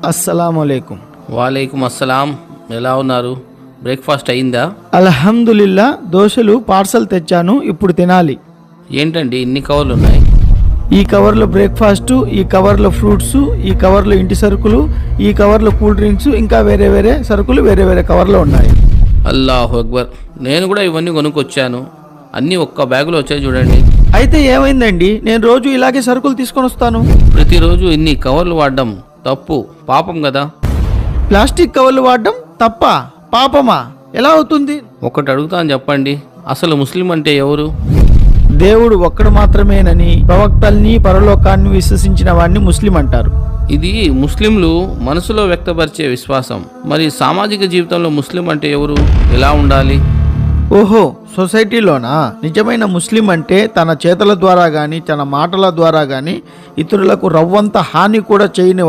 అస్సలాముఅలైకుం. వాలేకుం అస్సలాం. ఎలా ఉన్నారు? బ్రేక్ఫాస్ట్ అయిందా? అల్హమ్దులిల్లా. దోశలు పార్సల్ తెచ్చాను, ఇప్పుడు తినాలి. ఏంటండి ఇన్ని కవర్లు ఉన్నాయి? ఈ కవర్లో బ్రేక్ఫాస్ట్, ఈ కవర్లో ఫ్రూట్స్, ఈ కవర్లో ఇంటి సరుకులు, ఈ కవర్లో కూల్ డ్రింక్స్, ఇంకా వేరే వేరే సరుకులు వేరే వేరే కవర్లో ఉన్నాయి. అల్లాహు అక్బర్. నేను కూడా ఇవన్నీ కొనుక్కొచ్చాను. అన్నీ ఒక్క బ్యాగులో వచ్చాయి చూడండి. అయితే ఏమైందండి? నేను రోజు ఇలాగే సరుకులు తీసుకొని వస్తాను. ప్రతిరోజు ఇన్ని కవర్లు వాడడం తప్పు, పాపం కదా. ప్లాస్టిక్ కవర్లు వాడడం తప్ప, పాపమా? ఎలా అవుతుంది? ఒకటి అడుగుతాను చెప్పండి, అసలు ముస్లిం అంటే ఎవరు? దేవుడు ఒక్కడు మాత్రమేనని, ప్రవక్తల్ని పరలోకాన్ని విశ్వసించిన వాడిని ముస్లిం అంటారు. ఇది ముస్లింలు మనసులో వ్యక్తపరిచే విశ్వాసం. మరి సామాజిక జీవితంలో ముస్లిం అంటే ఎవరు? ఎలా ఉండాలి? ఓహో, సొసైటీలోనా? నిజమైన ముస్లిం అంటే తన చేతల ద్వారా గాని, తన మాటల ద్వారా గాని ఇతరులకు రవ్వంత హాని కూడా చేయని